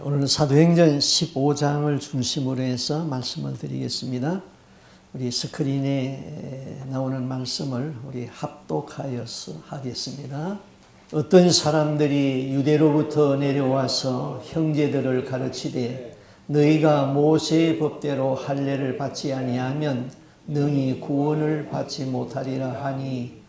오늘 사도행전 15장을 중심으로 해서 말씀을 드리겠습니다. 우리 스크린에 나오는 말씀을 우리 합독하여서 하겠습니다. 어떤 사람들이 유대로부터 내려와서 형제들을 가르치되 너희가 모세의 법대로 할례를 받지 아니하면 능히 구원을 받지 못하리라 하니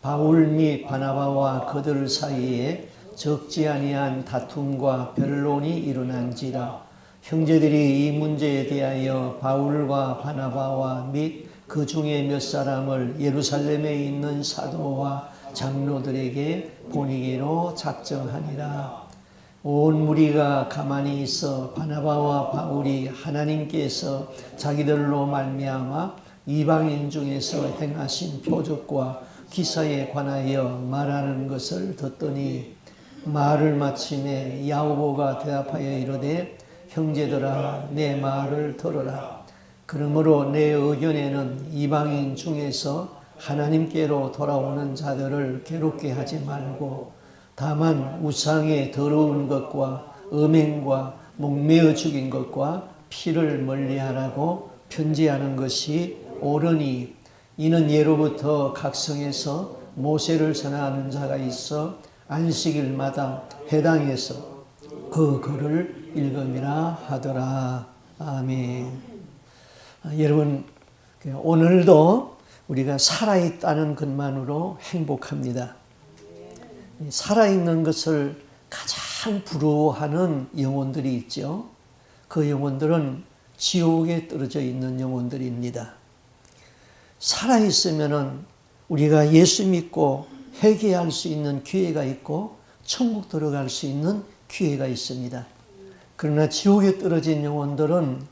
바울 및 바나바와 그들 사이에 적지 아니한 다툼과 변론이 일어난지라. 형제들이 이 문제에 대하여 바울과 바나바와 및 그 중에 몇 사람을 예루살렘에 있는 사도와 장로들에게 보내기로 작정하니라. 온 무리가 가만히 있어 바나바와 바울이 하나님께서 자기들로 말미암아 이방인 중에서 행하신 표적과 기사에 관하여 말하는 것을 듣더니 말을 마침에 야고보가 대답하여 이르되 형제들아 내 말을 들으라. 그러므로 내 의견에는 이방인 중에서 하나님께로 돌아오는 자들을 괴롭게 하지 말고 다만 우상의 더러운 것과 음행과 목매어 죽인 것과 피를 멀리하라고 편지하는 것이 옳으니 이는 예로부터 각성에서 모세를 전하는 자가 있어 안식일마다 해당해서 그 글을 읽음이라 하더라. 아멘. 여러분, 오늘도 우리가 살아있다는 것만으로 행복합니다. 살아있는 것을 가장 부러워하는 영혼들이 있죠. 그 영혼들은 지옥에 떨어져 있는 영혼들입니다. 살아있으면 우리가 예수 믿고 회개할 수 있는 기회가 있고 천국 들어갈 수 있는 기회가 있습니다. 그러나 지옥에 떨어진 영혼들은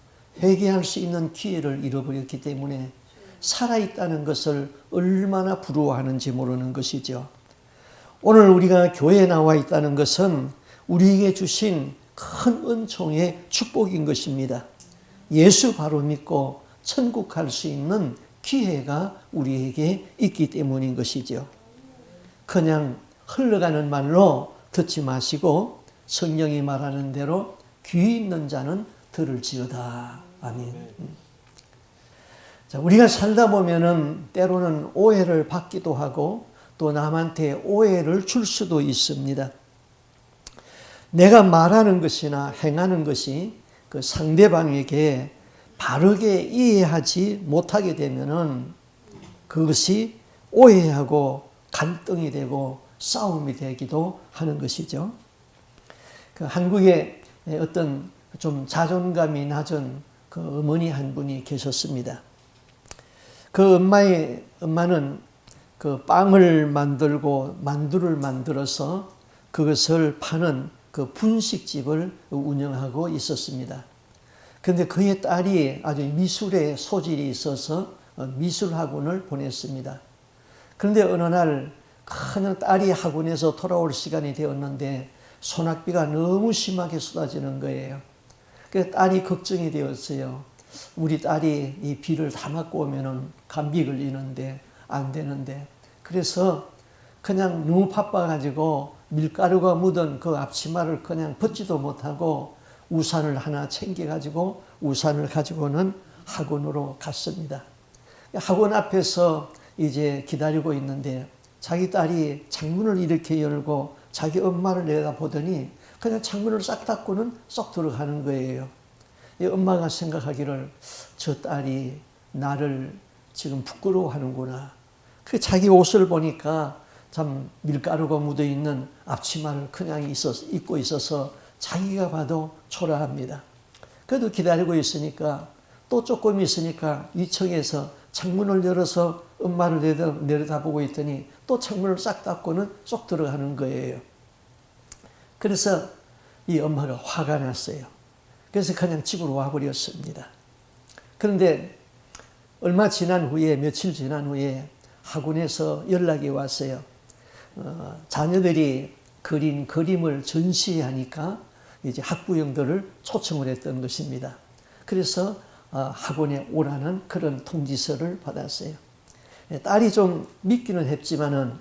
회개할 수 있는 기회를 잃어버렸기 때문에 살아있다는 것을 얼마나 부러워하는지 모르는 것이죠. 오늘 우리가 교회에 나와 있다는 것은 우리에게 주신 큰 은총의 축복인 것입니다. 예수 바로 믿고 천국 갈 수 있는 기회가 우리에게 있기 때문인 것이죠. 그냥 흘러가는 말로 듣지 마시고 성령이 말하는 대로 귀 있는 자는 들을지어다. 아멘. 자, 우리가 살다 보면은 때로는 오해를 받기도 하고 또 남한테 오해를 줄 수도 있습니다. 내가 말하는 것이나 행하는 것이 그 상대방에게 바르게 이해하지 못하게 되면은 그것이 오해하고 갈등이 되고 싸움이 되기도 하는 것이죠. 그 한국에 어떤 좀 자존감이 낮은 그 어머니 한 분이 계셨습니다. 그 엄마는 그 빵을 만들고 만두를 만들어서 그것을 파는 그 분식집을 운영하고 있었습니다. 그런데 그의 딸이 아주 미술에 소질이 있어서 미술학원을 보냈습니다. 그런데 어느 날 그냥 딸이 학원에서 돌아올 시간이 되었는데 소낙비가 너무 심하게 쏟아지는 거예요. 그래서 딸이 걱정이 되었어요. 우리 딸이 이 비를 다 맞고 오면은 감기 걸리는데 안 되는데. 그래서 그냥 너무 바빠가지고 밀가루가 묻은 그 앞치마를 그냥 벗지도 못하고 우산을 하나 챙겨가지고 우산을 가지고는 학원으로 갔습니다. 학원 앞에서 이제 기다리고 있는데 자기 딸이 창문을 이렇게 열고 자기 엄마를 내다보더니 그냥 창문을 싹 닫고는 쏙 들어가는 거예요. 이 엄마가 생각하기를 저 딸이 나를 지금 부끄러워하는구나. 그 자기 옷을 보니까 참 밀가루가 묻어있는 앞치마를 그냥 입고 있어서 자기가 봐도 초라합니다. 그래도 기다리고 있으니까 또 조금 있으니까 2층에서 창문을 열어서 엄마를 내려다보고 있더니 또 창문을 싹 닫고는 쏙 들어가는 거예요. 그래서 이 엄마가 화가 났어요. 그래서 그냥 집으로 와버렸습니다. 그런데 얼마 지난 후에 며칠 지난 후에 학원에서 연락이 왔어요. 자녀들이 그린 그림을 전시하니까 이제 학부형들을 초청을 했던 것입니다. 그래서 학원에 오라는 그런 통지서를 받았어요. 딸이 좀 믿기는 했지만은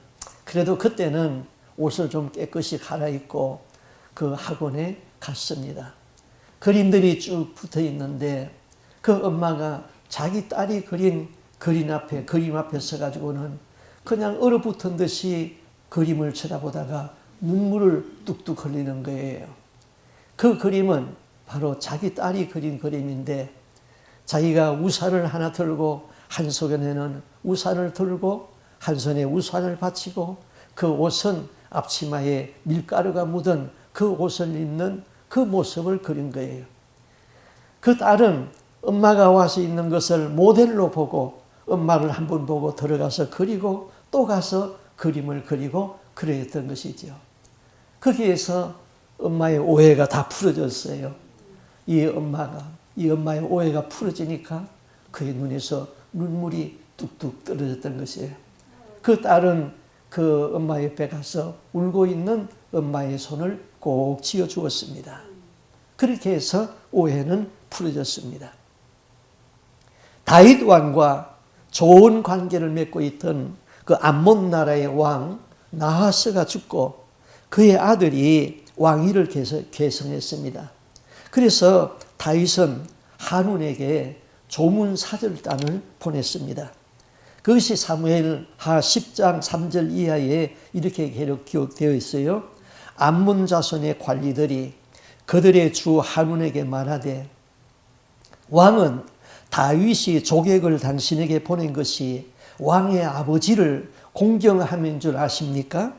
그래도 그때는 옷을 좀 깨끗이 갈아입고 그 학원에 갔습니다. 그림들이 쭉 붙어 있는데 그 엄마가 자기 딸이 그린 그림 앞에 서가지고는 그냥 얼어붙은 듯이 그림을 쳐다보다가 눈물을 뚝뚝 흘리는 거예요. 그 그림은 바로 자기 딸이 그린 그림인데 자기가 우산을 하나 들고 한 손에는 우산을 들고 한 손에 우산을 받치고 그 옷은 앞치마에 밀가루가 묻은 그 옷을 입는 그 모습을 그린 거예요. 그 딸은 엄마가 와서 있는 것을 모델로 보고 엄마를 한번 보고 들어가서 그리고 또 가서 그림을 그리고 그랬던 것이죠. 거기에서 엄마의 오해가 다 풀어졌어요. 이 엄마의 오해가 풀어지니까 그의 눈에서 눈물이 뚝뚝 떨어졌던 것이에요. 그 딸은 그 엄마 옆에 가서 울고 있는 엄마의 손을 꼭 쥐어 주었습니다. 그렇게 해서 오해는 풀어졌습니다. 다윗 왕과 좋은 관계를 맺고 있던 그 암몬 나라의 왕 나하스가 죽고 그의 아들이 왕위를 계승했습니다. 그래서 다윗은 한운에게 조문 사절단을 보냈습니다. 그것이 사무엘하 10장 3절 이하에 이렇게 기록되어 있어요. 암몬 자손의 관리들이 그들의 주 한운에게 말하되 왕은 다윗이 조객을 당신에게 보낸 것이 왕의 아버지를 공경함인 줄 아십니까?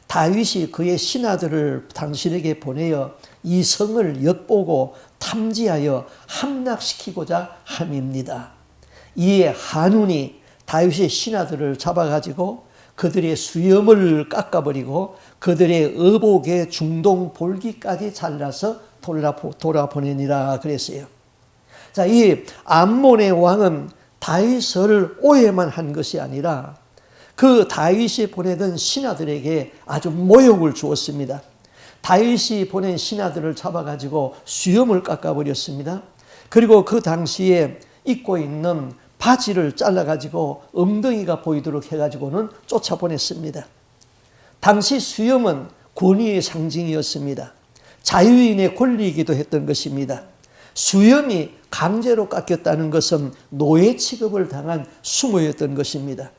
다윗이 그의 신하들을 당신에게 보내어 이 성을 엿보고 탐지하여 함락시키고자 함입니다. 이에 한운이 다윗의 신하들을 잡아가지고 그들의 수염을 깎아버리고 그들의 의복의 중동 볼기까지 잘라서 돌아보내니라 그랬어요. 자, 이 암몬의 왕은 다윗을 오해만 한 것이 아니라 그 다윗이 보내던 신하들에게 아주 모욕을 주었습니다. 다윗이 보낸 신하들을 잡아가지고 수염을 깎아버렸습니다. 그리고 그 당시에 입고 있는 바지를 잘라가지고 엉덩이가 보이도록 해가지고는 쫓아보냈습니다. 당시 수염은 권위의 상징이었습니다. 자유인의 권리이기도 했던 것입니다. 수염이 강제로 깎였다는 것은 노예 취급을 당한 수모였던 것입니다.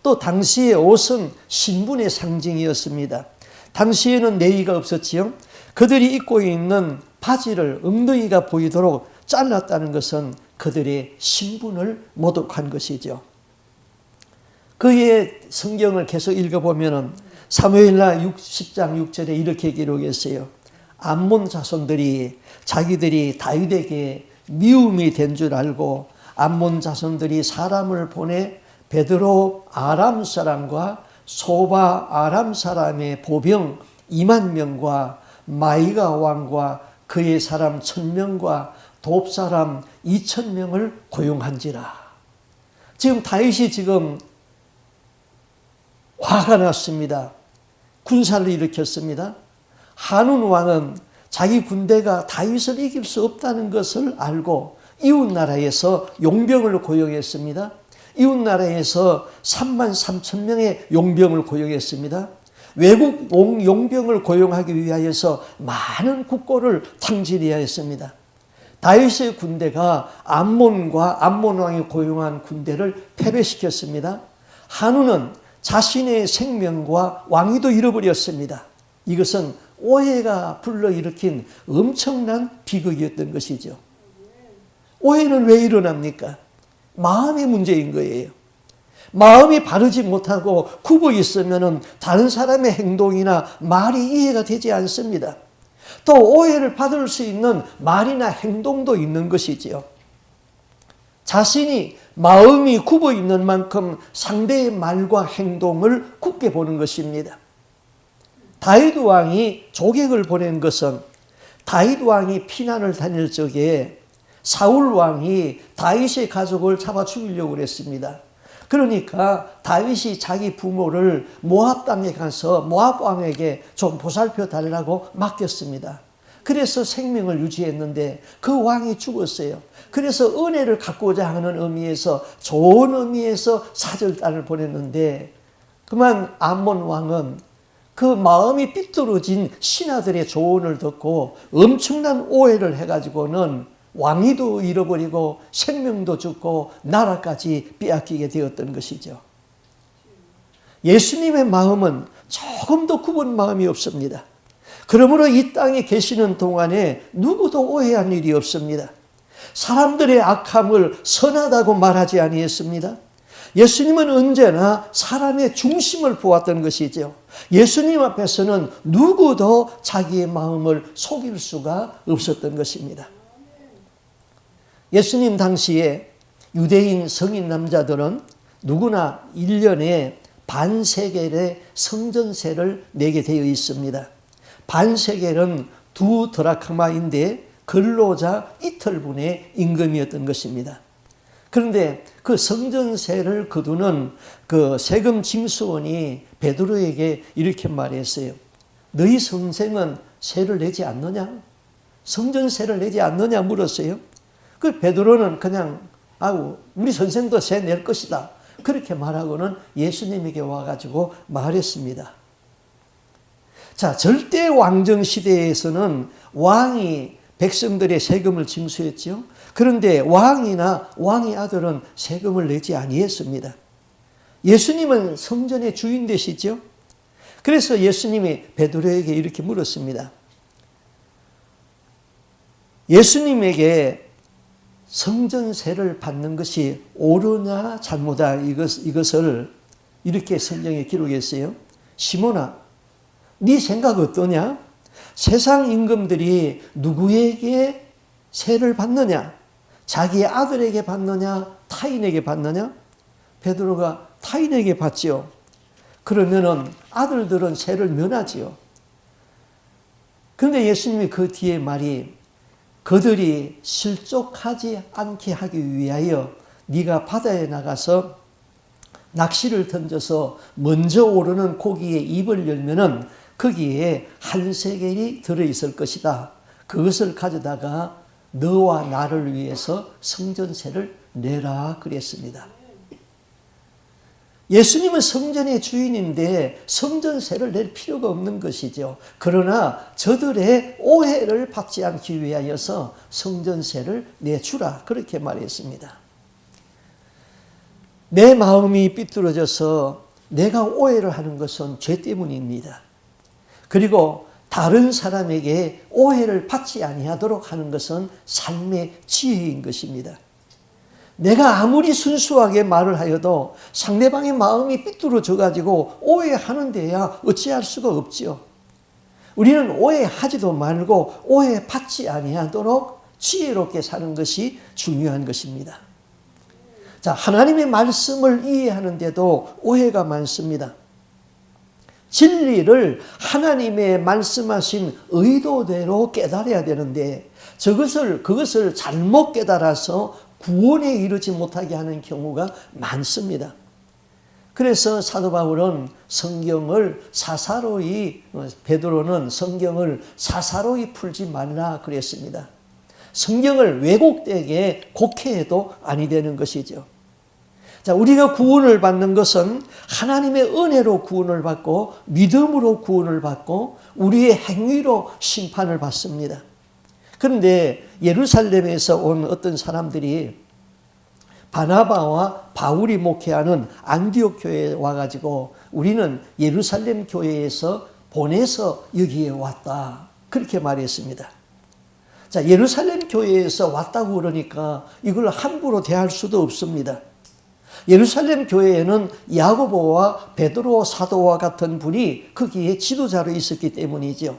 또 당시의 옷은 신분의 상징이었습니다. 당시에는 내의가 없었지요. 그들이 입고 있는 바지를 엉덩이가 보이도록 잘랐다는 것은 그들의 신분을 모독한 것이죠. 그의 성경을 계속 읽어보면 사무엘하 10장 6절에 이렇게 기록했어요. 암몬 자손들이 자기들이 다윗에게 미움이 된 줄 알고 암몬 자손들이 사람을 보내 베드로 아람 사람과 소바 아람 사람의 보병 2만 명과 마이가 왕과 그의 사람 1,000명과 돕 사람 2,000명을 고용한지라. 지금 다윗이 지금 화가 났습니다. 군사를 일으켰습니다. 한운 왕은 자기 군대가 다윗을 이길 수 없다는 것을 알고 이웃 나라에서 용병을 고용했습니다. 이웃 나라에서 33,000명의 용병을 고용했습니다. 외국 용병을 고용하기 위하여서 많은 국고를 탕진해야 했습니다. 다윗의 군대가 암몬 왕이 고용한 군대를 패배시켰습니다. 한운은 자신의 생명과 왕위도 잃어버렸습니다. 이것은 오해가 불러일으킨 엄청난 비극이었던 것이죠. 오해는 왜 일어납니까? 마음의 문제인 거예요. 마음이 바르지 못하고 굽어 있으면 다른 사람의 행동이나 말이 이해가 되지 않습니다. 또 오해를 받을 수 있는 말이나 행동도 있는 것이지요. 자신이 마음이 굽어 있는 만큼 상대의 말과 행동을 굽게 보는 것입니다. 다윗 왕이 조객을 보낸 것은 다윗 왕이 피난을 다닐 적에 사울 왕이 다윗의 가족을 잡아 죽이려고 했습니다. 그러니까 다윗이 자기 부모를 모압 땅에 가서 모압 왕에게 좀 보살펴 달라고 맡겼습니다. 그래서 생명을 유지했는데 그 왕이 죽었어요. 그래서 은혜를 갖고자 하는 의미에서 좋은 의미에서 사절단을 보냈는데 그만 암몬 왕은 그 마음이 삐뚤어진 신하들의 조언을 듣고 엄청난 오해를 해가지고는 왕위도 잃어버리고 생명도 죽고 나라까지 빼앗기게 되었던 것이죠. 예수님의 마음은 조금도 굽은 마음이 없습니다. 그러므로 이 땅에 계시는 동안에 누구도 오해한 일이 없습니다. 사람들의 악함을 선하다고 말하지 아니했습니다. 예수님은 언제나 사람의 중심을 보았던 것이죠. 예수님 앞에서는 누구도 자기의 마음을 속일 수가 없었던 것입니다. 예수님 당시에 유대인 성인 남자들은 누구나 1년에 반세겔의 성전세를 내게 되어 있습니다. 반세겔은 2드라크마인데 근로자 이틀분의 임금이었던 것입니다. 그런데 그 성전세를 거두는 그 세금 징수원이 베드로에게 이렇게 말했어요. 너희 선생은 세를 내지 않느냐? 성전세를 내지 않느냐 물었어요. 그 베드로는 그냥 우리 선생도 세 낼 것이다. 그렇게 말하고는 예수님에게 와가지고 말했습니다. 자, 절대 왕정 시대에서는 왕이 백성들의 세금을 징수했죠. 그런데 왕이나 왕의 아들은 세금을 내지 아니했습니다. 예수님은 성전의 주인 되시죠. 그래서 예수님이 베드로에게 이렇게 물었습니다. 예수님에게 성전세를 받는 것이 옳으냐 잘못이냐 이것을 이렇게 성경에 기록했어요. 시몬아, 네 생각 어떠냐? 세상 임금들이 누구에게 세를 받느냐? 자기의 아들에게 받느냐? 타인에게 받느냐? 베드로가 타인에게 받지요. 그러면은 아들들은 세를 면하지요. 그런데 예수님이 그 뒤에 말이 그들이 실족하지 않게 하기 위하여 네가 바다에 나가서 낚시를 던져서 먼저 오르는 고기의 입을 열면은 거기에 한 세겔이 들어있을 것이다. 그것을 가져다가 너와 나를 위해서 성전세를 내라 그랬습니다. 예수님은 성전의 주인인데 성전세를 낼 필요가 없는 것이죠. 그러나 저들의 오해를 받지 않기 위하여서 성전세를 내주라 그렇게 말했습니다. 내 마음이 삐뚤어져서 내가 오해를 하는 것은 죄 때문입니다. 그리고 다른 사람에게 오해를 받지 아니하도록 하는 것은 삶의 지혜인 것입니다. 내가 아무리 순수하게 말을 하여도 상대방의 마음이 삐뚤어져 가지고 오해하는 데야 어찌할 수가 없지요. 우리는 오해하지도 말고 오해받지 아니하도록 지혜롭게 사는 것이 중요한 것입니다. 자, 하나님의 말씀을 이해하는데도 오해가 많습니다. 진리를 하나님의 말씀하신 의도대로 깨달아야 되는데 그것을 잘못 깨달아서 구원에 이르지 못하게 하는 경우가 많습니다. 그래서 사도 바울은 베드로는 성경을 사사로이 풀지 말라 그랬습니다. 성경을 왜곡되게 곡해해도 아니 되는 것이죠. 자, 우리가 구원을 받는 것은 하나님의 은혜로 구원을 받고 믿음으로 구원을 받고 우리의 행위로 심판을 받습니다. 그런데 예루살렘에서 온 어떤 사람들이 바나바와 바울이 목회하는 안디옥 교회에 와가지고 우리는 예루살렘 교회에서 보내서 여기에 왔다 그렇게 말했습니다. 자, 예루살렘 교회에서 왔다고 그러니까 이걸 함부로 대할 수도 없습니다. 예루살렘 교회에는 야고보와 베드로 사도와 같은 분이 거기에 지도자로 있었기 때문이죠.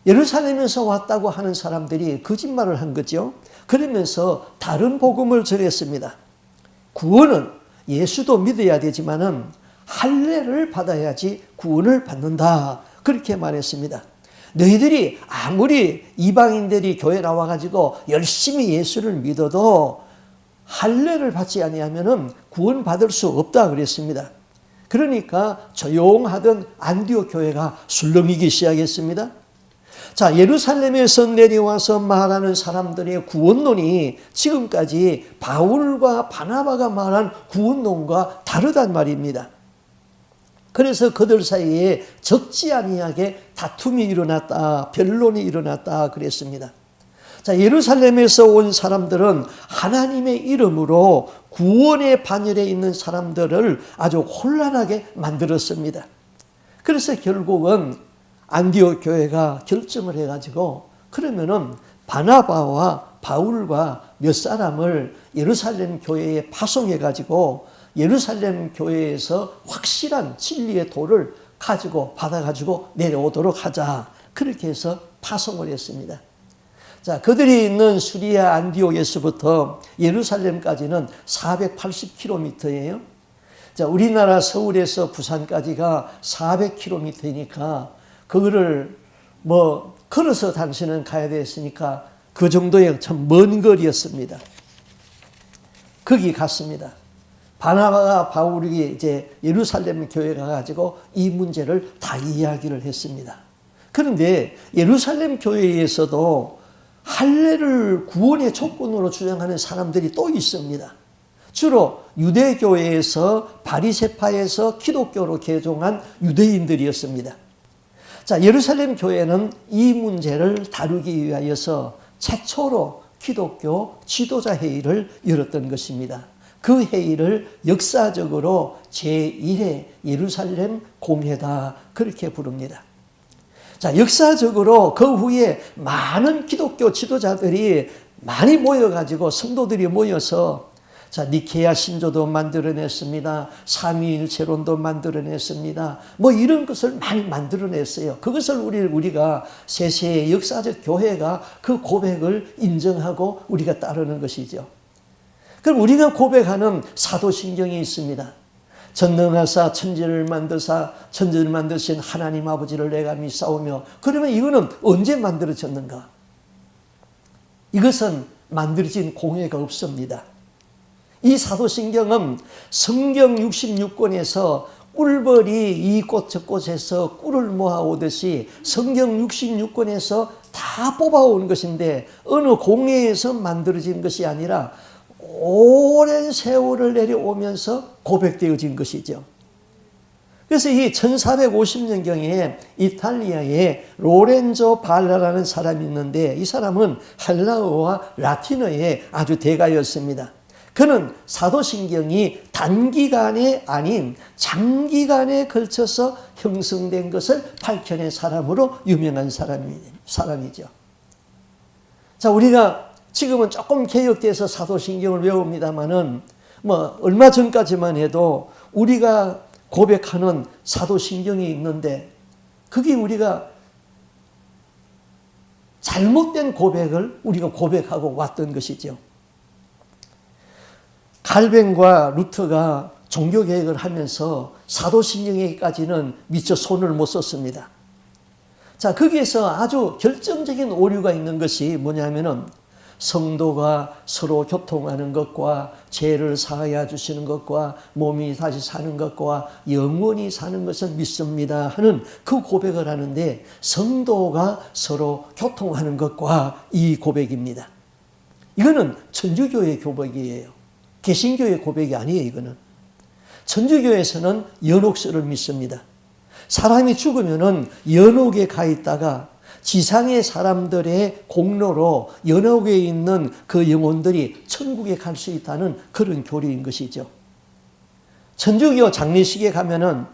예루살렘에서 왔다고 하는 사람들이 거짓말을 한 거죠. 그러면서 다른 복음을 전했습니다. 구원은 예수도 믿어야 되지만은 할례를 받아야지 구원을 받는다. 그렇게 말했습니다. 너희들이 아무리 이방인들이 교회 나와가지고 열심히 예수를 믿어도 할례를 받지 아니하면은 구원받을 수 없다 그랬습니다. 그러니까 조용하던 안디옥 교회가 술렁이기 시작했습니다. 자, 예루살렘에서 내려와서 말하는 사람들의 구원론이 지금까지 바울과 바나바가 말한 구원론과 다르단 말입니다. 그래서 그들 사이에 적지 아니하게 다툼이 일어났다, 변론이 일어났다 그랬습니다. 자, 예루살렘에서 온 사람들은 하나님의 이름으로 구원의 반열에 있는 사람들을 아주 혼란하게 만들었습니다. 그래서 결국은 안디옥 교회가 결정을 해가지고 그러면은 바나바와 바울과 몇 사람을 예루살렘 교회에 파송해가지고 예루살렘 교회에서 확실한 진리의 도를 받아가지고 내려오도록 하자. 그렇게 해서 파송을 했습니다. 자, 그들이 있는 수리아 안디옥에서부터 예루살렘까지는 480km예요. 자, 우리나라 서울에서 부산까지가 400km니까 그거를 걸어서 당신은 가야 됐으니까 그 정도의 참 먼 거리였습니다. 거기 갔습니다. 바나바가 바울이 이제 예루살렘 교회에 가가지고 이 문제를 다 이야기를 했습니다. 그런데 예루살렘 교회에서도 할례를 구원의 조건으로 주장하는 사람들이 또 있습니다. 주로 유대교회에서 바리새파에서 기독교로 개종한 유대인들이었습니다. 자, 예루살렘 교회는 이 문제를 다루기 위하여서 최초로 기독교 지도자 회의를 열었던 것입니다. 그 회의를 역사적으로 제1회 예루살렘 공회다 그렇게 부릅니다. 자, 역사적으로 그 후에 많은 기독교 지도자들이 많이 모여가지고 성도들이 모여서 자, 니케아 신조도 만들어냈습니다. 삼위일체론도 만들어냈습니다. 이런 것을 많이 만들어냈어요. 그것을 우리가 세세의 역사적 교회가 그 고백을 인정하고 우리가 따르는 것이죠. 그럼 우리가 고백하는 사도신경이 있습니다. 전능하사 천지를 만드신 하나님 아버지를 내가 믿사오며, 그러면 이거는 언제 만들어졌는가? 이것은 만들어진 공회가 없습니다. 이 사도신경은 성경 66권에서 꿀벌이 이곳 저곳에서 꿀을 모아오듯이 성경 66권에서 다 뽑아온 것인데 어느 공회에서 만들어진 것이 아니라 오랜 세월을 내려오면서 고백되어진 것이죠. 그래서 이 1450년경에 이탈리아에 로렌조 발라라는 사람이 있는데 이 사람은 헬라어와 라틴어의 아주 대가였습니다. 그는 사도신경이 단기간에 아닌 장기간에 걸쳐서 형성된 것을 밝혀낸 사람으로 유명한 사람이죠. 자, 우리가 지금은 조금 개혁돼서 사도신경을 외웁니다만은 얼마 전까지만 해도 우리가 고백하는 사도신경이 있는데 그게 우리가 잘못된 고백을 우리가 고백하고 왔던 것이죠. 칼뱅과 루터가 종교개혁을 하면서 사도신경에까지는 미처 손을 못 썼습니다. 자, 거기에서 아주 결정적인 오류가 있는 것이 뭐냐면은 성도가 서로 교통하는 것과 죄를 사하여 주시는 것과 몸이 다시 사는 것과 영원히 사는 것을 믿습니다 하는 그 고백을 하는데 성도가 서로 교통하는 것과 이 고백입니다. 이거는 천주교의 고백이에요. 개신교의 고백이 아니에요. 이거는 천주교에서는 연옥설을 믿습니다. 사람이 죽으면은 연옥에 가 있다가 지상의 사람들의 공로로 연옥에 있는 그 영혼들이 천국에 갈 수 있다는 그런 교리인 것이죠. 천주교 장례식에 가면은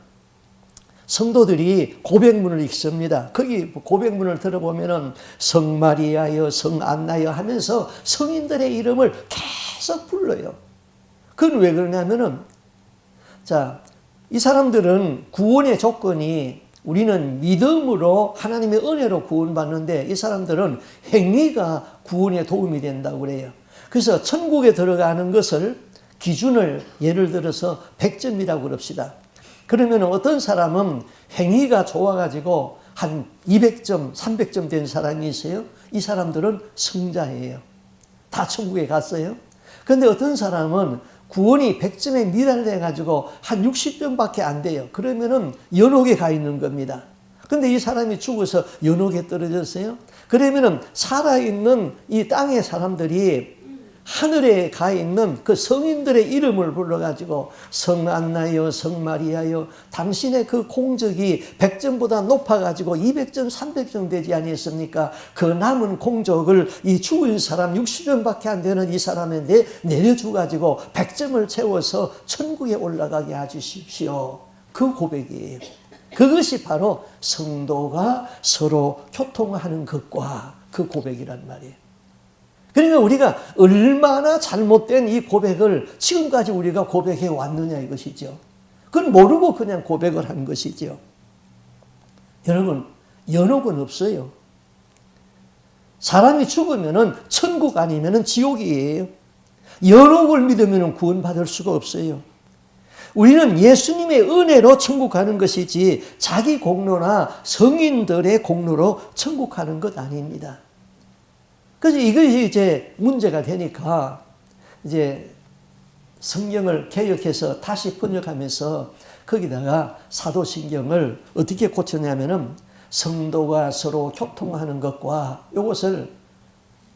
성도들이 고백문을 읽습니다. 거기 고백문을 들어보면은 성마리아여, 성안나여 하면서 성인들의 이름을 계속 불러요. 그건 왜 그러냐면은 자, 이 사람들은 구원의 조건이 우리는 믿음으로 하나님의 은혜로 구원받는데 이 사람들은 행위가 구원에 도움이 된다고 그래요. 그래서 천국에 들어가는 것을 기준을 예를 들어서 100점이라고 그럽시다. 그러면 어떤 사람은 행위가 좋아가지고 한 200점, 300점 된 사람이 있어요. 이 사람들은 성자예요. 다 천국에 갔어요. 그런데 어떤 사람은 구원이 100점에 미달돼가지고 한 60점밖에 안 돼요. 그러면은 연옥에 가 있는 겁니다. 근데 이 사람이 죽어서 연옥에 떨어졌어요. 그러면은 살아있는 이 땅의 사람들이 하늘에 가 있는 그 성인들의 이름을 불러가지고 성 안나여, 성 마리아여, 당신의 그 공적이 100점보다 높아가지고 200점, 300점 되지 아니했습니까? 그 남은 공적을 이 죽은 사람 60점밖에 안 되는 이 사람한테 내려주가지고 100점을 채워서 천국에 올라가게 해주십시오. 그 고백이에요. 그것이 바로 성도가 서로 교통하는 것과 그 고백이란 말이에요. 그러니까 우리가 얼마나 잘못된 이 고백을 지금까지 우리가 고백해 왔느냐 이것이죠. 그건 모르고 그냥 고백을 한 것이죠. 여러분, 연옥은 없어요. 사람이 죽으면은 천국 아니면은 지옥이에요. 연옥을 믿으면은 구원받을 수가 없어요. 우리는 예수님의 은혜로 천국 가는 것이지 자기 공로나 성인들의 공로로 천국 가는 것 아닙니다. 그래서 이것이 이제 문제가 되니까 이제 성경을 개역해서 다시 번역하면서 거기다가 사도신경을 어떻게 고쳤냐면은 성도가 서로 교통하는 것과 이것을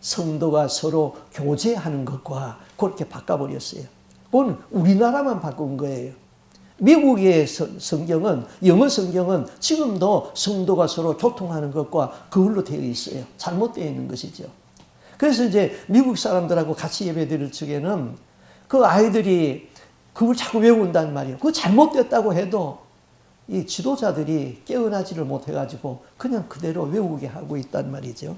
성도가 서로 교제하는 것과 그렇게 바꿔버렸어요. 그건 우리나라만 바꾼 거예요. 미국의 성경은, 영어 성경은 지금도 성도가 서로 교통하는 것과 그걸로 되어 있어요. 잘못되어 있는 것이죠. 그래서 이제 미국 사람들하고 같이 예배 드릴 적에는 그 아이들이 그걸 자꾸 외운단 말이에요. 그거 잘못됐다고 해도 이 지도자들이 깨어나지를 못해가지고 그냥 그대로 외우게 하고 있단 말이죠.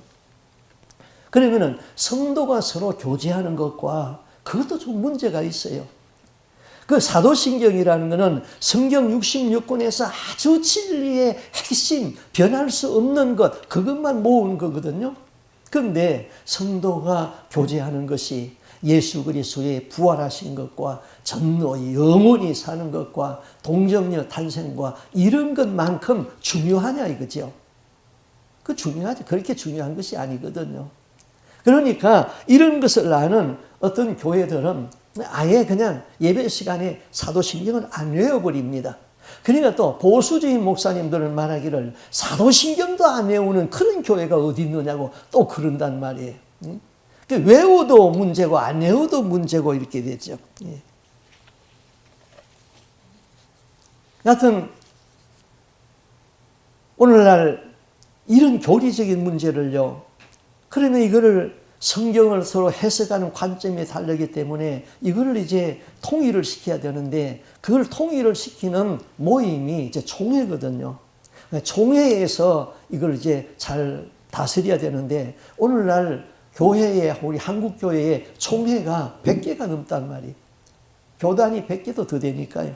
그러면은 성도가 서로 교제하는 것과 그것도 좀 문제가 있어요. 그 사도신경이라는 것은 성경 66권에서 아주 진리의 핵심, 변할 수 없는 것, 그것만 모은 거거든요. 그런데 성도가 교제하는 것이 예수 그리스도의 부활하신 것과 전로 영원히 사는 것과 동정녀 탄생과 이런 것만큼 중요하냐 이거죠. 그 중요하지. 그렇게 중요한 것이 아니거든요. 그러니까 이런 것을 아는 어떤 교회들은 아예 그냥 예배 시간에 사도신경을 안 외워버립니다. 그러니까 또 보수적인 목사님들은 말하기를 사도신경도 안 외우는 그런 교회가 어디 있느냐고 또 그런단 말이에요. 외워도 문제고 안 외워도 문제고 이렇게 되죠. 여하튼 오늘날 이런 교리적인 문제를요. 그러면 이거를 성경을 서로 해석하는 관점이 다르기 때문에 이거를 이제 통일을 시켜야 되는데 그걸 통일을 시키는 모임이 이제 총회거든요. 총회에서 이걸 이제 잘 다스려야 되는데 오늘날 교회에 우리 한국 교회에 총회가 100개가 넘단 말이에요. 교단이 100개도 더 되니까요.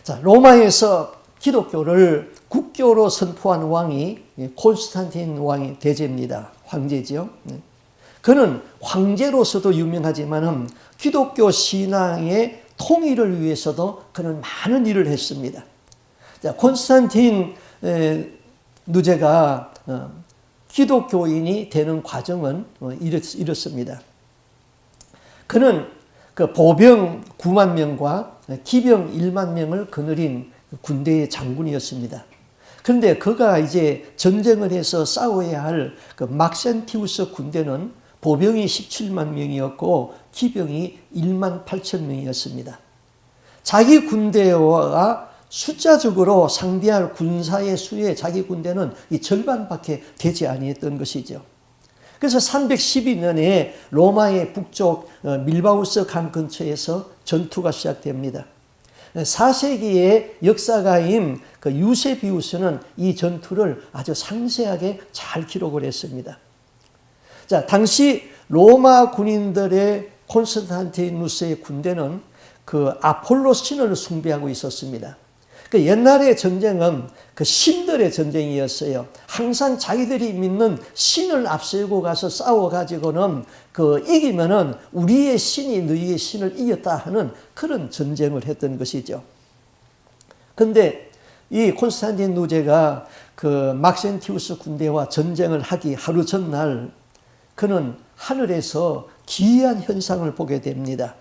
자, 로마에서 기독교를 국교로 선포한 왕이 콘스탄틴 왕이 대제입니다. 황제죠. 그는 황제로서도 유명하지만 기독교 신앙의 통일을 위해서도 그는 많은 일을 했습니다. 자, 콘스탄틴 누제가 기독교인이 되는 과정은 이렇습니다. 그는 그 보병 9만 명과 기병 1만 명을 거느린 군대의 장군이었습니다. 그런데 그가 이제 전쟁을 해서 싸워야 할 그 막센티우스 군대는 보병이 17만 명이었고 기병이 1만 8천 명이었습니다. 자기 군대와 숫자적으로 상대할 군사의 수에 자기 군대는 이 절반밖에 되지 아니했던 것이죠. 그래서 312년에 로마의 북쪽 밀바우스 강 근처에서 전투가 시작됩니다. 4세기의 역사가인 그 유세비우스는 이 전투를 아주 상세하게 잘 기록을 했습니다. 자, 당시 로마 군인들의 콘스탄티누스의 군대는 그 아폴로 신을 숭배하고 있었습니다. 그 옛날의 전쟁은 그 신들의 전쟁이었어요. 항상 자기들이 믿는 신을 앞세우고 가서 싸워가지고는 그 이기면은 우리의 신이 너희의 신을 이겼다 하는 그런 전쟁을 했던 것이죠. 근데 이 콘스탄틴 누제가 그 막센티우스 군대와 전쟁을 하기 하루 전날 그는 하늘에서 기이한 현상을 보게 됩니다.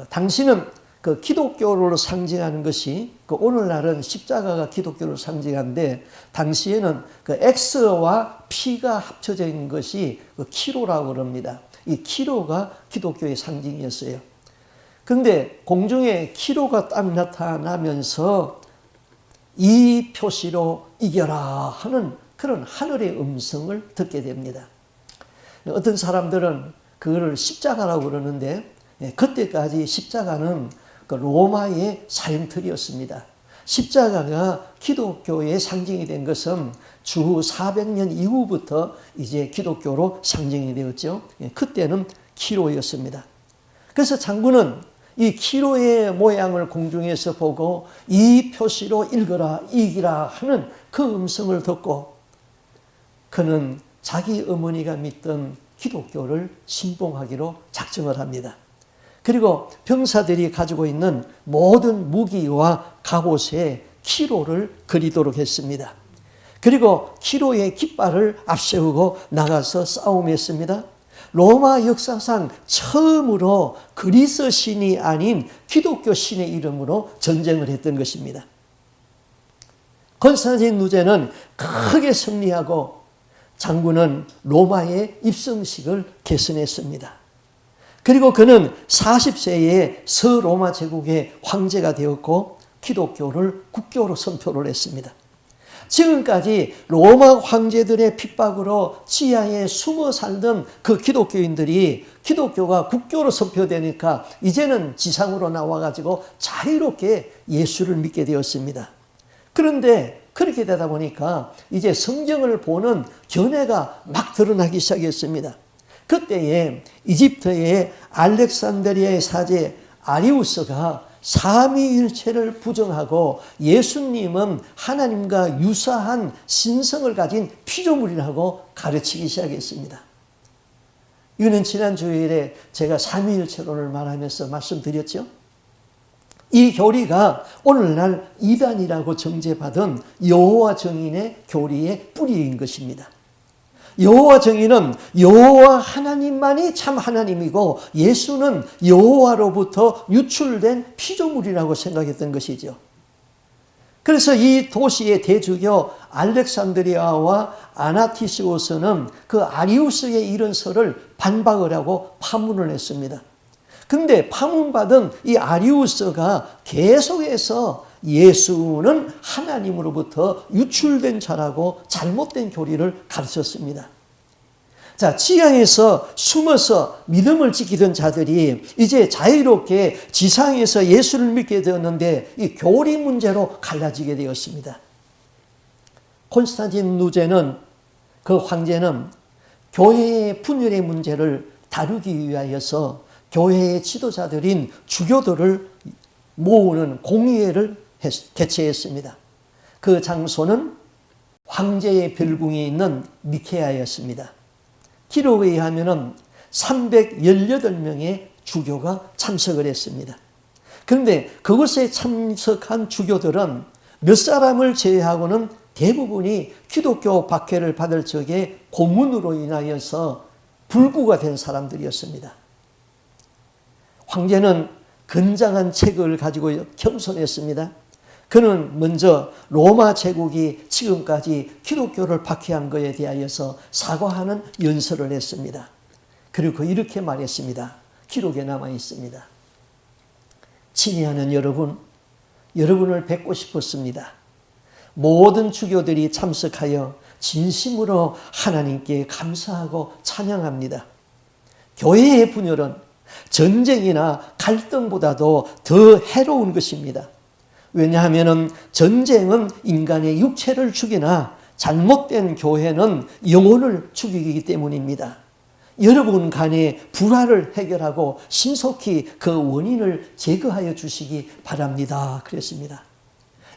당신은 그 기독교를 상징하는 것이 그 오늘날은 십자가가 기독교를 상징하는데 당시에는 그 X와 P가 합쳐져 있는 것이 그 키로라고 그럽니다. 이 키로가 기독교의 상징이었어요. 그런데 공중에 키로가 딱 나타나면서 이 표시로 이겨라 하는 그런 하늘의 음성을 듣게 됩니다. 어떤 사람들은 그거를 십자가라고 그러는데 그때까지 십자가는 그 로마의 사형틀이었습니다. 십자가가 기독교의 상징이 된 것은 주 400년 이후부터 이제 기독교로 상징이 되었죠. 그때는 키로였습니다. 그래서 장군은 이 키로의 모양을 공중에서 보고 이 표시로 읽어라 이기라 하는 그 음성을 듣고 그는 자기 어머니가 믿던 기독교를 신봉하기로 작정을 합니다. 그리고 병사들이 가지고 있는 모든 무기와 갑옷에 키로를 그리도록 했습니다. 그리고 키로의 깃발을 앞세우고 나가서 싸움했습니다. 로마 역사상 처음으로 그리스 신이 아닌 기독교 신의 이름으로 전쟁을 했던 것입니다. 콘스탄틴 누제는 크게 승리하고 장군은 로마의 입성식을 개선했습니다. 그리고 그는 40세에 서로마 제국의 황제가 되었고 기독교를 국교로 선포를 했습니다. 지금까지 로마 황제들의 핍박으로 지하에 숨어 살던 그 기독교인들이 기독교가 국교로 선포되니까 이제는 지상으로 나와가지고 자유롭게 예수를 믿게 되었습니다. 그런데 그렇게 되다 보니까 이제 성경을 보는 견해가 막 드러나기 시작했습니다. 그때에 이집트의 알렉산드리아의 사제 아리우스가 삼위일체를 부정하고 예수님은 하나님과 유사한 신성을 가진 피조물이라고 가르치기 시작했습니다. 이거는 지난 주일에 제가 삼위일체론을 말하면서 말씀드렸죠. 이 교리가 오늘날 이단이라고 정죄받은 여호와 증인의 교리의 뿌리인 것입니다. 여호와 증인은 여호와 하나님만이 참 하나님이고 예수는 여호와로부터 유출된 피조물이라고 생각했던 것이죠. 그래서 이 도시의 대주교 알렉산드리아와 아나티시오스는 그 아리우스의 이런 설을 반박을 하고 파문을 했습니다. 그런데 파문받은 이 아리우스가 계속해서 예수는 하나님으로부터 유출된 자라고 잘못된 교리를 가르쳤습니다. 자, 지하에서 숨어서 믿음을 지키던 자들이 이제 자유롭게 지상에서 예수를 믿게 되었는데 이 교리 문제로 갈라지게 되었습니다. 콘스탄틴 누제는 그 황제는 교회의 분열의 문제를 다루기 위하여서 교회의 지도자들인 주교들을 모으는 공의회를 개최했습니다. 그 장소는 황제의 별궁이 있는 니케아였습니다. 기록에 의하면 318명의 주교가 참석을 했습니다. 그런데 그곳에 참석한 주교들은 몇 사람을 제외하고는 대부분이 기독교 박해를 받을 적에 고문으로 인하여서 불구가 된 사람들이었습니다. 황제는 건장한 책을 가지고 겸손했습니다. 그는 먼저 로마 제국이 지금까지 기독교를 박해한 것에 대하여서 사과하는 연설을 했습니다. 그리고 이렇게 말했습니다. 기록에 남아 있습니다. 친애하는 여러분, 여러분을 뵙고 싶었습니다. 모든 주교들이 참석하여 진심으로 하나님께 감사하고 찬양합니다. 교회의 분열은 전쟁이나 갈등보다도 더 해로운 것입니다. 왜냐하면 전쟁은 인간의 육체를 죽이나 잘못된 교회는 영혼을 죽이기 때문입니다. 여러분 간의 불화를 해결하고 신속히 그 원인을 제거하여 주시기 바랍니다. 그랬습니다.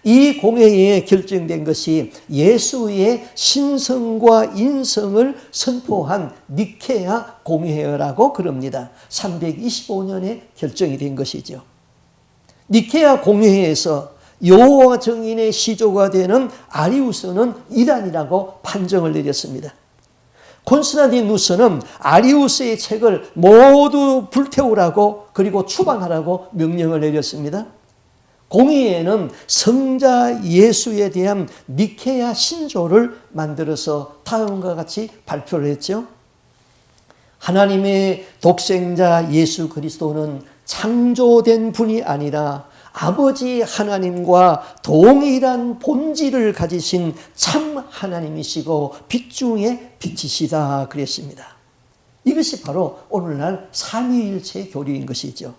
이 공회에 결정된 것이 예수의 신성과 인성을 선포한 니케아 공회라고 그럽니다. 325년에 결정이 된 것이죠. 니케아 공회에서 여호와 증인의 시조가 되는 아리우스는 이단이라고 판정을 내렸습니다. 콘스탄티누스는 아리우스의 책을 모두 불태우라고 그리고 추방하라고 명령을 내렸습니다. 공의회는 성자 예수에 대한 니케야 신조를 만들어서 다음과 같이 발표를 했죠. 하나님의 독생자 예수 그리스도는 창조된 분이 아니라 아버지 하나님과 동일한 본질을 가지신 참 하나님이시고 빛 중에 빛이시다 그랬습니다. 이것이 바로 오늘날 삼위일체 교리인 것이죠.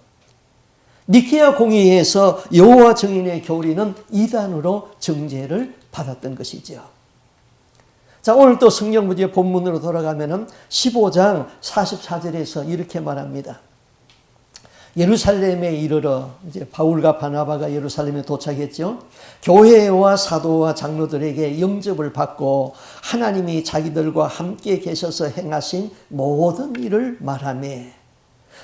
니케아 공의회에서 여호와 증인의 교리는 이단으로 정죄를 받았던 것이죠. 자, 오늘 또 성경 문제 본문으로 돌아가면은 15장 44절에서 이렇게 말합니다. 예루살렘에 이르러 이제 바울과 바나바가 예루살렘에 도착했죠. 교회와 사도와 장로들에게 영접을 받고 하나님이 자기들과 함께 계셔서 행하신 모든 일을 말하며,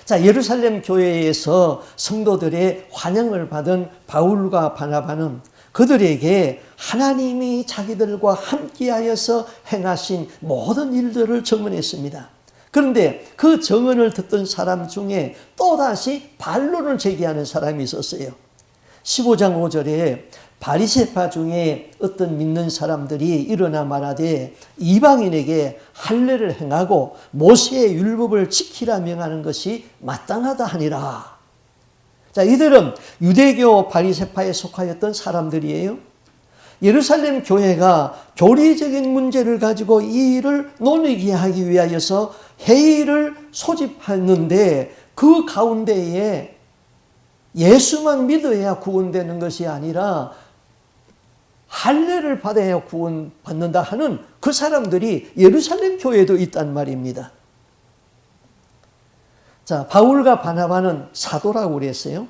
자, 예루살렘 교회에서 성도들의 환영을 받은 바울과 바나바는 그들에게 하나님이 자기들과 함께하여서 행하신 모든 일들을 증언했습니다. 그런데 그 증언을 듣던 사람 중에 또다시 반론을 제기하는 사람이 있었어요. 15장 5절에 바리새파 중에 어떤 믿는 사람들이 일어나 말하되 이방인에게 할례를 행하고 모세의 율법을 지키라 명하는 것이 마땅하다 하니라. 자, 이들은 유대교 바리새파에 속하였던 사람들이에요. 예루살렘 교회가 교리적인 문제를 가지고 이 일을 논의게 하기 위하여서 회의를 소집했는데 그 가운데에 예수만 믿어야 구원되는 것이 아니라 할례를 받아야 구원받는다 하는 그 사람들이 예루살렘 교회에도 있단 말입니다. 자, 바울과 바나바는 사도라고 그랬어요.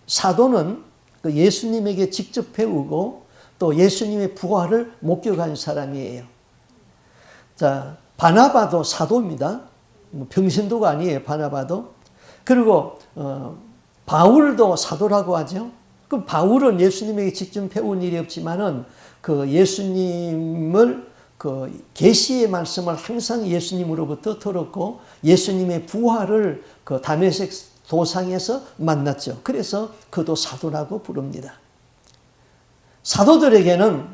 사도는 그 예수님에게 직접 배우고 또 예수님의 부활을 목격한 사람이에요. 자, 바나바도 사도입니다. 병신도가 아니에요, 바나바도. 그리고 바울도 사도라고 하죠. 그 바울은 예수님에게 직접 배운 일이 없지만은 그 예수님을 그 계시의 말씀을 항상 예수님으로부터 들었고 예수님의 부활을 그 다메섹 도상에서 만났죠. 그래서 그도 사도라고 부릅니다. 사도들에게는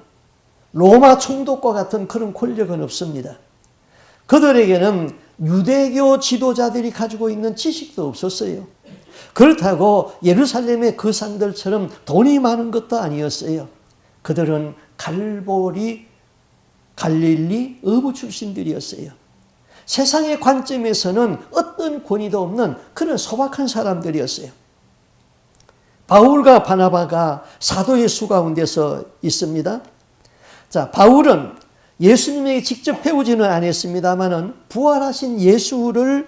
로마 총독과 같은 그런 권력은 없습니다. 그들에게는 유대교 지도자들이 가지고 있는 지식도 없었어요. 그렇다고 예루살렘의 그 산들처럼 돈이 많은 것도 아니었어요. 그들은 갈보리, 갈릴리, 어부 출신들이었어요. 세상의 관점에서는 어떤 권위도 없는 그런 소박한 사람들이었어요. 바울과 바나바가 사도의 수 가운데서 있습니다. 자, 바울은 예수님에게 직접 배우지는 않았습니다만은 부활하신 예수를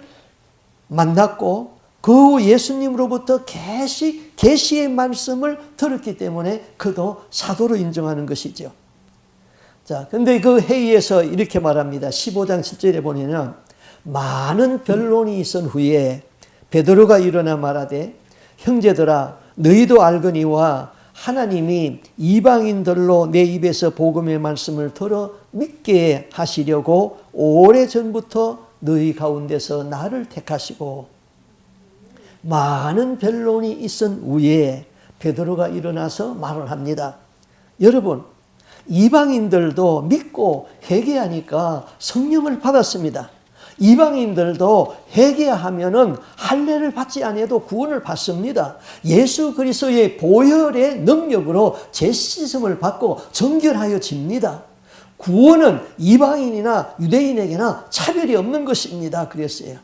만났고 그 후 예수님으로부터 계시의 말씀을 들었기 때문에 그도 사도로 인정하는 것이죠. 자, 근데 그 회의에서 이렇게 말합니다. 15장 7절에 보면 많은 변론이 있은 후에 베드로가 일어나 말하되 형제들아 너희도 알거니와 하나님이 이방인들로 내 입에서 복음의 말씀을 들어 믿게 하시려고 오래전부터 너희 가운데서 나를 택하시고 많은 변론이 있은 후에 베드로가 일어나서 말을 합니다. 여러분, 이방인들도 믿고 회개하니까 성령을 받았습니다. 이방인들도 회개하면은 할례를 받지 아니해도 구원을 받습니다. 예수 그리스도의 보혈의 능력으로 재씻음을 받고 정결하여집니다. 구원은 이방인이나 유대인에게나 차별이 없는 것입니다. 그랬어요.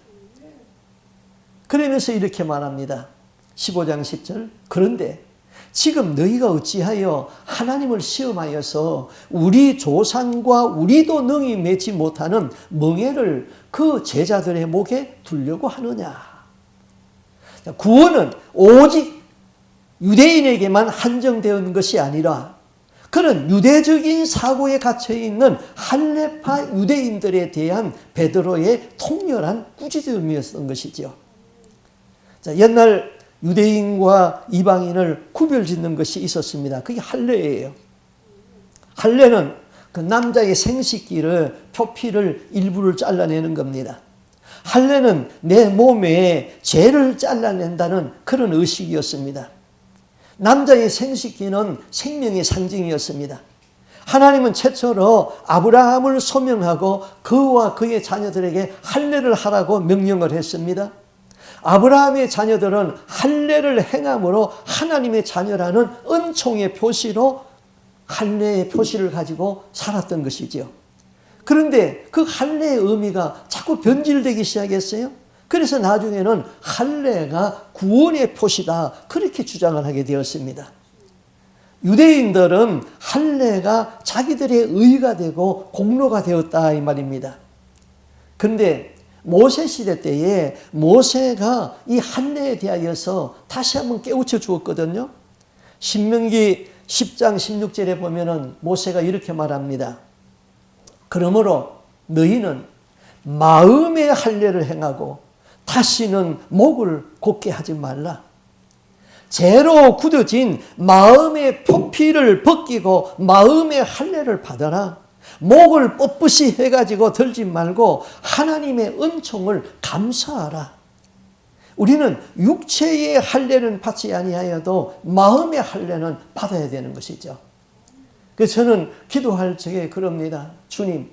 그러면서 이렇게 말합니다. 15장 10절. 그런데 지금 너희가 어찌하여 하나님을 시험하여서 우리 조상과 우리도 능히 맺지 못하는 멍에를 그 제자들의 목에 두려고 하느냐. 구원은 오직 유대인에게만 한정되는 것이 아니라 그런 유대적인 사고에 갇혀있는 할례파 유대인들에 대한 베드로의 통렬한 꾸짖음이었던 것이죠. 자, 옛날 유대인과 이방인을 구별짓는 것이 있었습니다. 그게 할례예요. 할례는 그 남자의 생식기를, 표피를 일부를 잘라내는 겁니다. 할례는 내 몸에 죄를 잘라낸다는 그런 의식이었습니다. 남자의 생식기는 생명의 상징이었습니다. 하나님은 최초로 아브라함을 소명하고 그와 그의 자녀들에게 할례를 하라고 명령을 했습니다. 아브라함의 자녀들은 할례를 행함으로 하나님의 자녀라는 은총의 표시로 할례의 표시를 가지고 살았던 것이지요. 그런데 그 할례의 의미가 자꾸 변질되기 시작했어요. 그래서 나중에는 할례가 구원의 표시다, 그렇게 주장을 하게 되었습니다. 유대인들은 할례가 자기들의 의가 되고 공로가 되었다 이 말입니다. 그런데 모세 시대 때에 모세가 이 할례에 대하여서 다시 한번 깨우쳐 주었거든요. 신명기 10장 16절에 보면은 모세가 이렇게 말합니다. 그러므로 너희는 마음의 할례를 행하고 다시는 목을 곧게 하지 말라. 죄로 굳어진 마음의 표피를 벗기고 마음의 할례를 받아라. 목을 뻣뻣이 해가지고 들지 말고 하나님의 은총을 감사하라. 우리는 육체의 할례는 받지 아니하여도 마음의 할례는 받아야 되는 것이죠. 그래서 저는 기도할 적에 그럽니다. 주님,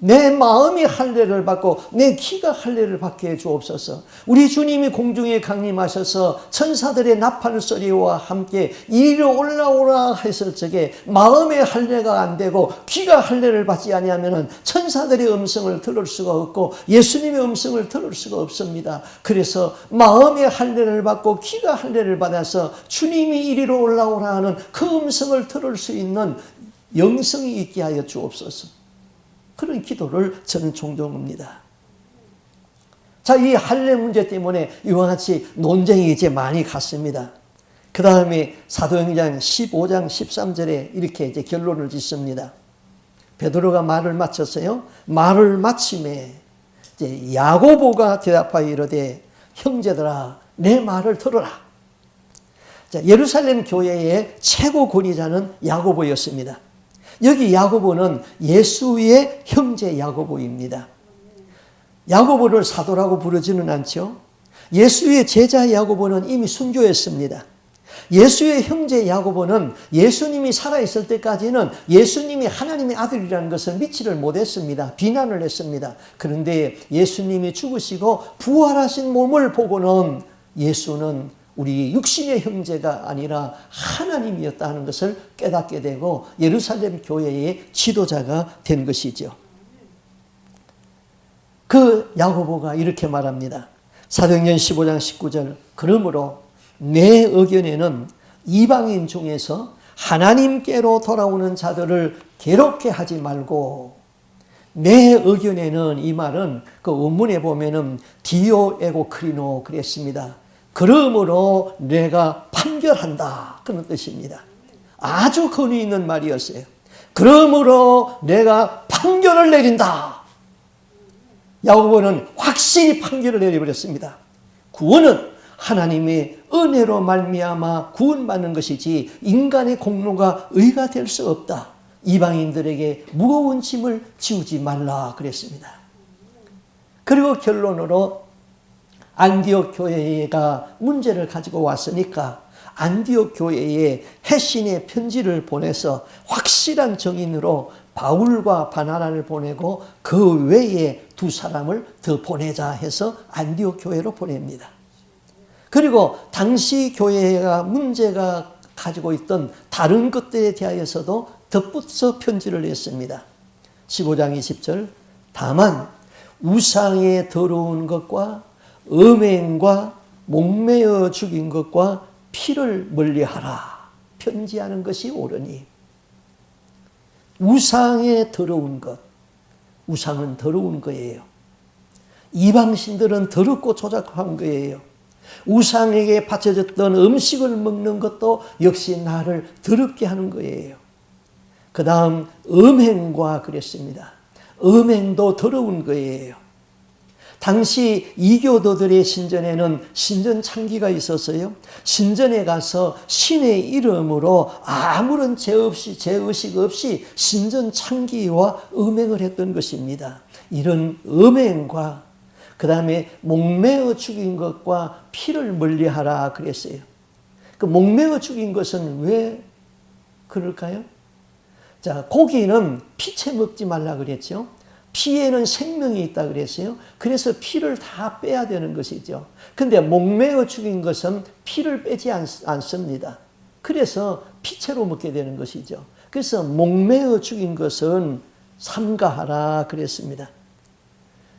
내 마음이 할례를 받고 내 귀가 할례를 받게 해 주옵소서. 우리 주님이 공중에 강림하셔서 천사들의 나팔 소리와 함께 이리로 올라오라 했을 적에 마음의 할례가 안 되고 귀가 할례를 받지 아니하면 천사들의 음성을 들을 수가 없고 예수님의 음성을 들을 수가 없습니다. 그래서 마음의 할례를 받고 귀가 할례를 받아서 주님이 이리로 올라오라 하는 그 음성을 들을 수 있는 영성이 있게 하여 주옵소서. 그런 기도를 저는 종종 합니다. 자, 이 할례 문제 때문에 이와 같이 논쟁이 이제 많이 갔습니다. 그 다음에 사도행전 15장 13절에 이렇게 이제 결론을 짓습니다. 베드로가 말을 마쳤어요. 말을 마침에 이제 야고보가 대답하여 이르되 형제들아 내 말을 들어라. 자, 예루살렘 교회의 최고 권위자는 야고보였습니다. 여기 야고보는 예수의 형제 야고보입니다. 야고보를 사도라고 부르지는 않죠. 예수의 제자 야고보는 이미 순교했습니다. 예수의 형제 야고보는 예수님이 살아있을 때까지는 예수님이 하나님의 아들이라는 것을 믿지를 못했습니다. 비난을 했습니다. 그런데 예수님이 죽으시고 부활하신 몸을 보고는 예수는 우리 육신의 형제가 아니라 하나님이었다 하는 것을 깨닫게 되고 예루살렘 교회의 지도자가 된 것이죠. 그 야고보가 이렇게 말합니다. 사도행전 15장 19절 그러므로 내 의견에는 이방인 중에서 하나님께로 돌아오는 자들을 괴롭게 하지 말고 내 의견에는 이 말은 그 원문에 보면은 디오 에고 크리노 그랬습니다. 그러므로 내가 판결한다 그런 뜻입니다. 아주 권위 있는 말이었어요. 그러므로 내가 판결을 내린다. 야고보는 확실히 판결을 내려버렸습니다. 구원은 하나님의 은혜로 말미암아 구원받는 것이지 인간의 공로가 의가 될 수 없다. 이방인들에게 무거운 짐을 지우지 말라 그랬습니다. 그리고 결론으로 안디옥 교회가 문제를 가지고 왔으니까 안디옥 교회에 회신의 편지를 보내서 확실한 정인으로 바울과 바나바를 보내고 그 외에 두 사람을 더 보내자 해서 안디옥 교회로 보냅니다. 그리고 당시 교회가 문제가 가지고 있던 다른 것들에 대하여서도 덧붙여 편지를 냈습니다. 15장 20절 다만 우상에 더러운 것과 음행과 목매어 죽인 것과 피를 멀리하라. 편지하는 것이 옳으니 우상에 더러운 것, 우상은 더러운 거예요. 이방신들은 더럽고 조작한 거예요. 우상에게 바쳐졌던 음식을 먹는 것도 역시 나를 더럽게 하는 거예요. 그 다음 음행과 그랬습니다. 음행도 더러운 거예요. 당시 이교도들의 신전에는 신전창기가 있었어요. 신전에 가서 신의 이름으로 아무런 죄의식 없이 신전창기와 음행을 했던 것입니다. 이런 음행과 그 다음에 목매어 죽인 것과 피를 멀리하라 그랬어요. 그 목매어 죽인 것은 왜 그럴까요? 자, 고기는 피채 먹지 말라 그랬죠. 피에는 생명이 있다 그랬어요. 그래서 피를 다 빼야 되는 것이죠. 근데 목매어 죽인 것은 피를 빼지 않습니다. 그래서 피채로 먹게 되는 것이죠. 그래서 목매어 죽인 것은 삼가하라 그랬습니다.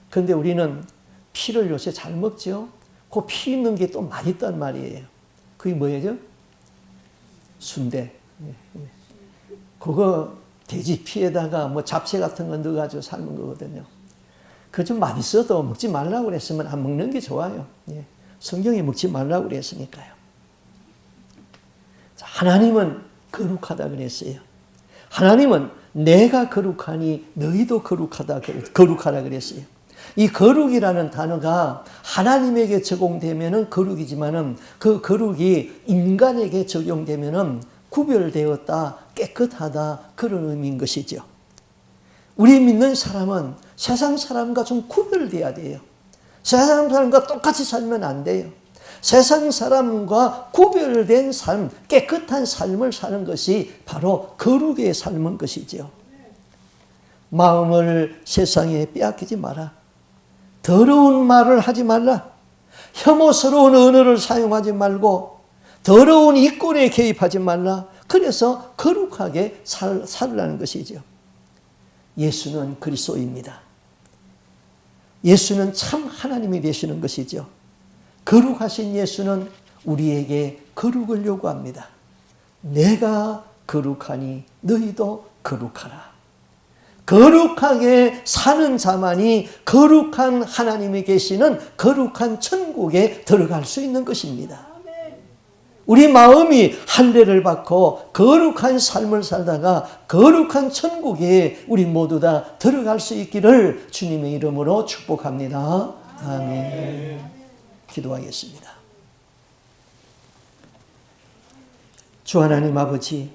그런데 우리는 피를 요새 잘 먹죠. 그 피 있는 게 또 맛있단 말이에요. 그게 뭐예요? 순대. 그거 돼지 피에다가 뭐 잡채 같은 거 넣어가지고 삶은 거거든요. 그거 좀 맛있어도 먹지 말라고 그랬으면 안 먹는 게 좋아요. 성경이 먹지 말라고 그랬으니까요. 하나님은 거룩하다 그랬어요. 하나님은 내가 거룩하니 너희도 거룩하라 그랬어요. 이 거룩이라는 단어가 하나님에게 적용되면은 거룩이지만은 그 거룩이 인간에게 적용되면은 구별되었다, 깨끗하다 그런 의미인 것이죠. 우리 믿는 사람은 세상 사람과 좀 구별돼야 돼요. 세상 사람과 똑같이 살면 안 돼요. 세상 사람과 구별된 삶, 깨끗한 삶을 사는 것이 바로 거룩의 삶인 것이죠. 마음을 세상에 빼앗기지 마라. 더러운 말을 하지 말라. 혐오스러운 언어를 사용하지 말고 더러운 이권에 개입하지 말라. 그래서 거룩하게 살라는 것이죠. 예수는 그리스도입니다. 예수는 참 하나님이 되시는 것이죠. 거룩하신 예수는 우리에게 거룩을 요구합니다. 내가 거룩하니 너희도 거룩하라. 거룩하게 사는 자만이 거룩한 하나님이 계시는 거룩한 천국에 들어갈 수 있는 것입니다. 우리 마음이 할례를 받고 거룩한 삶을 살다가 거룩한 천국에 우리 모두 다 들어갈 수 있기를 주님의 이름으로 축복합니다. 아멘. 기도하겠습니다. 주 하나님 아버지,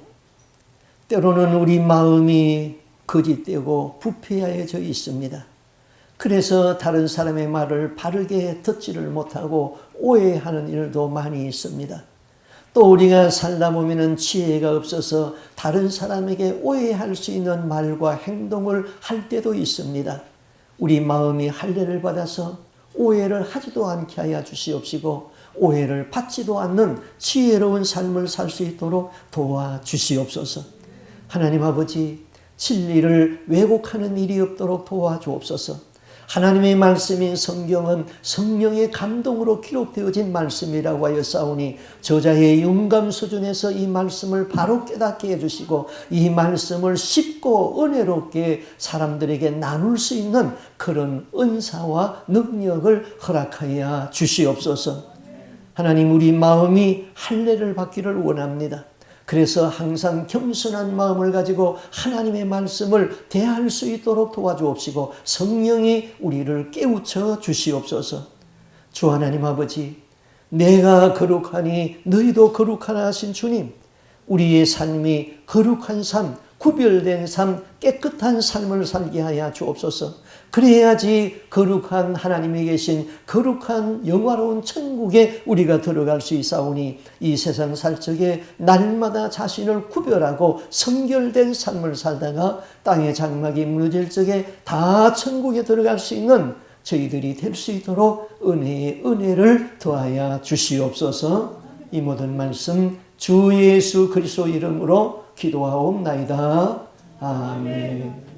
때로는 우리 마음이 거짓되고 부패하여져 있습니다. 그래서 다른 사람의 말을 바르게 듣지를 못하고 오해하는 일도 많이 있습니다. 또 우리가 살다 보면 지혜가 없어서 다른 사람에게 오해할 수 있는 말과 행동을 할 때도 있습니다. 우리 마음이 할례를 받아서 오해를 하지도 않게 하여 주시옵시고 오해를 받지도 않는 지혜로운 삶을 살 수 있도록 도와주시옵소서. 하나님 아버지, 진리를 왜곡하는 일이 없도록 도와주옵소서. 하나님의 말씀인 성경은 성령의 감동으로 기록되어진 말씀이라고 하였사오니 저자의 영감 수준에서 이 말씀을 바로 깨닫게 해주시고 이 말씀을 쉽고 은혜롭게 사람들에게 나눌 수 있는 그런 은사와 능력을 허락하여 주시옵소서. 하나님, 우리 마음이 할례를 받기를 원합니다. 그래서 항상 겸손한 마음을 가지고 하나님의 말씀을 대할 수 있도록 도와주옵시고 성령이 우리를 깨우쳐 주시옵소서. 주 하나님 아버지, 내가 거룩하니 너희도 거룩하라 하신 주님, 우리의 삶이 거룩한 삶, 구별된 삶, 깨끗한 삶을 살게 하여 주옵소서. 그래야지 거룩한 하나님이 계신 거룩한 영화로운 천국에 우리가 들어갈 수 있사오니 이 세상 살 적에 날마다 자신을 구별하고 성결된 삶을 살다가 땅의 장막이 무너질 적에 다 천국에 들어갈 수 있는 저희들이 될 수 있도록 은혜의 은혜를 더하여 주시옵소서. 이 모든 말씀 주 예수 그리스도 이름으로 기도하옵나이다. 아멘.